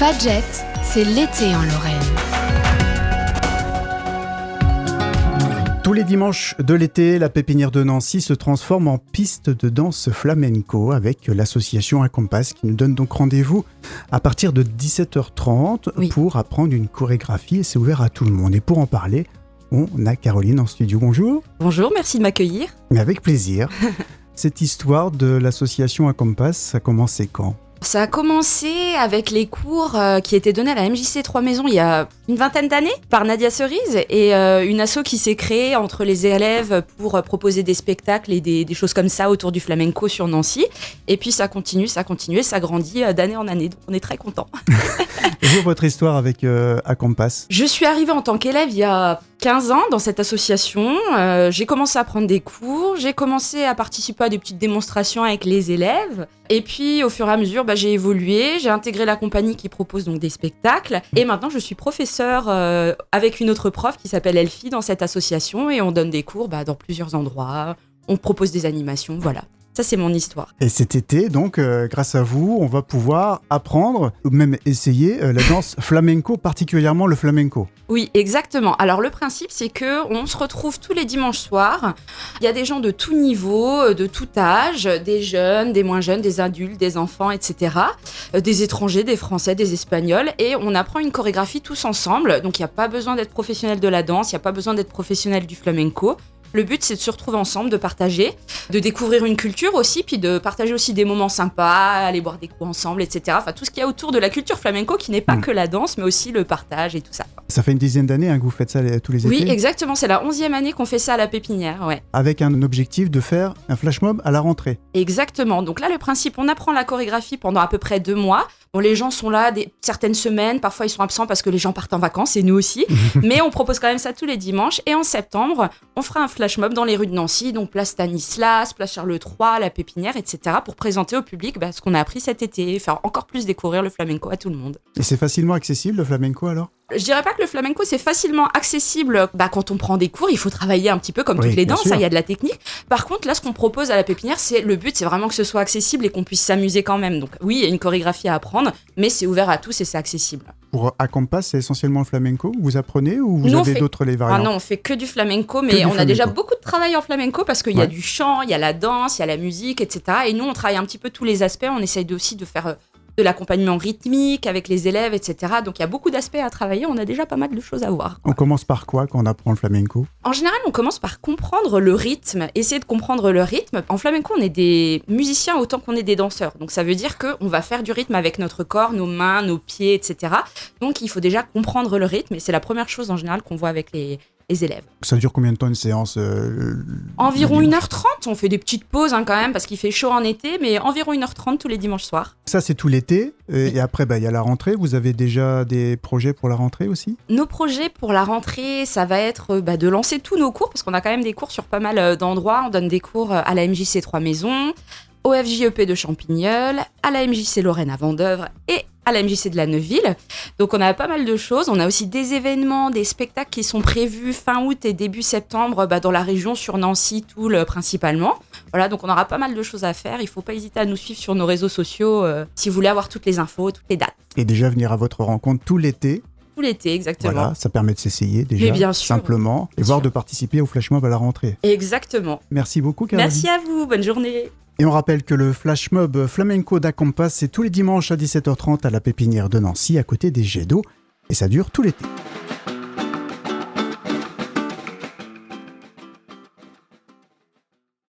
Fadjet, c'est l'été en Lorraine. Tous les dimanches de l'été, la pépinière de Nancy se transforme en piste de danse flamenco avec l'association Akompass qui nous donne donc rendez-vous à partir de 17h30 pour apprendre une chorégraphie et c'est ouvert à tout le monde. Et pour en parler, on a Caroline en studio. Bonjour. Bonjour, merci de m'accueillir. Mais avec plaisir. Cette histoire de l'association Akompass, ça a commencé quand ? Ça a commencé avec les cours qui étaient donnés à la MJC 3 Maisons il y a une vingtaine d'années par Nadia Cerise et une asso qui s'est créée entre les élèves pour proposer des spectacles et des choses comme ça autour du flamenco sur Nancy. Et puis ça continue, ça grandit d'année en année. Donc on est très contents. Et vous, votre histoire avec Akompass ? Je suis arrivée en tant qu'élève il y a 15 ans dans cette association. J'ai commencé à prendre des cours, j'ai commencé à participer à des petites démonstrations avec les élèves. Et puis au fur et à mesure, j'ai évolué, j'ai intégré la compagnie qui propose donc des spectacles. Et maintenant je suis professeure avec une autre prof qui s'appelle Elfie dans cette association. Et on donne des cours dans plusieurs endroits, on propose des animations, voilà. Ça, c'est mon histoire. Et cet été, donc, grâce à vous, on va pouvoir apprendre ou même essayer la danse flamenco, particulièrement le flamenco. Oui, exactement. Alors, le principe, c'est qu'on se retrouve tous les dimanches soirs. Il y a des gens de tout niveau, de tout âge, des jeunes, des moins jeunes, des adultes, des enfants, etc. Des étrangers, des Français, des Espagnols. Et on apprend une chorégraphie tous ensemble. Donc, il n'y a pas besoin d'être professionnel de la danse, il n'y a pas besoin d'être professionnel du flamenco. Le but, c'est de se retrouver ensemble, de partager, de découvrir une culture aussi, puis de partager aussi des moments sympas, aller boire des coups ensemble, etc. Enfin, tout ce qu'il y a autour de la culture flamenco qui n'est pas que la danse, mais aussi le partage et tout ça. Ça fait une dizaine d'années que vous faites ça tous les étés ? Oui, exactement. C'est la 11e année qu'on fait ça à la pépinière, ouais. Avec un objectif de faire un flash mob à la rentrée. Exactement. Donc là, le principe, on apprend la chorégraphie pendant à peu près 2 mois. Bon, les gens sont là certaines semaines, parfois ils sont absents parce que les gens partent en vacances et nous aussi. Mais on propose quand même ça tous les dimanches. Et en septembre, on fera un flash mob dans les rues de Nancy, donc place Stanislas, place Charles III, la Pépinière, etc. pour présenter au public ce qu'on a appris cet été, faire encore plus découvrir le flamenco à tout le monde. Et c'est facilement accessible le flamenco alors ? Je dirais pas que le flamenco c'est facilement accessible quand on prend des cours, il faut travailler un petit peu comme toutes les danses, il y a de la technique. Par contre là ce qu'on propose à la Pépinière, le but c'est vraiment que ce soit accessible et qu'on puisse s'amuser quand même. Donc oui, il y a une chorégraphie à apprendre, mais c'est ouvert à tous et c'est accessible. Pour Akompass, c'est essentiellement le flamenco, vous apprenez ou vous avez d'autres variantes ? Ah non, on fait que du flamenco, mais on a déjà beaucoup de travail en flamenco parce qu'il y a du chant, il y a la danse, il y a la musique, etc. Et nous on travaille un petit peu tous les aspects, on essaye aussi de faire de l'accompagnement rythmique avec les élèves, etc. Donc il y a beaucoup d'aspects à travailler, on a déjà pas mal de choses à voir. On commence par quoi quand on apprend le flamenco ? En général, on commence par comprendre le rythme, essayer de comprendre le rythme. En flamenco, on est des musiciens autant qu'on est des danseurs. Donc ça veut dire qu'on va faire du rythme avec notre corps, nos mains, nos pieds, etc. Donc il faut déjà comprendre le rythme et c'est la première chose en général qu'on voit avec les élèves. Ça dure combien de temps une séance Environ 1h30, on fait des petites pauses quand même parce qu'il fait chaud en été, mais environ 1h30 tous les dimanches soirs. Ça c'est tout l'été, et après il y a la rentrée, vous avez déjà des projets pour la rentrée aussi ? Nos projets pour la rentrée, ça va être de lancer tous nos cours, parce qu'on a quand même des cours sur pas mal d'endroits, on donne des cours à la MJC 3 Maisons, au FJEP de Champignol, à la MJC Lorraine à Vendeuvre et à la MJC de la Neuville. Donc on a pas mal de choses. On a aussi des événements, des spectacles qui sont prévus fin août et début septembre dans la région, sur Nancy, Toul principalement. Voilà, donc on aura pas mal de choses à faire. Il ne faut pas hésiter à nous suivre sur nos réseaux sociaux si vous voulez avoir toutes les infos, toutes les dates. Et déjà venir à votre rencontre tout l'été. Tout l'été, exactement. Voilà, ça permet de s'essayer déjà, bien sûr, simplement, et voire de participer au Flash Mob à la rentrée. Exactement. Merci beaucoup, Caroline. Merci à vous, bonne journée. Et on rappelle que le Flash Mob flamenco d'Akompass, c'est tous les dimanches à 17h30 à la Pépinière de Nancy, à côté des jets d'eau, et ça dure tout l'été.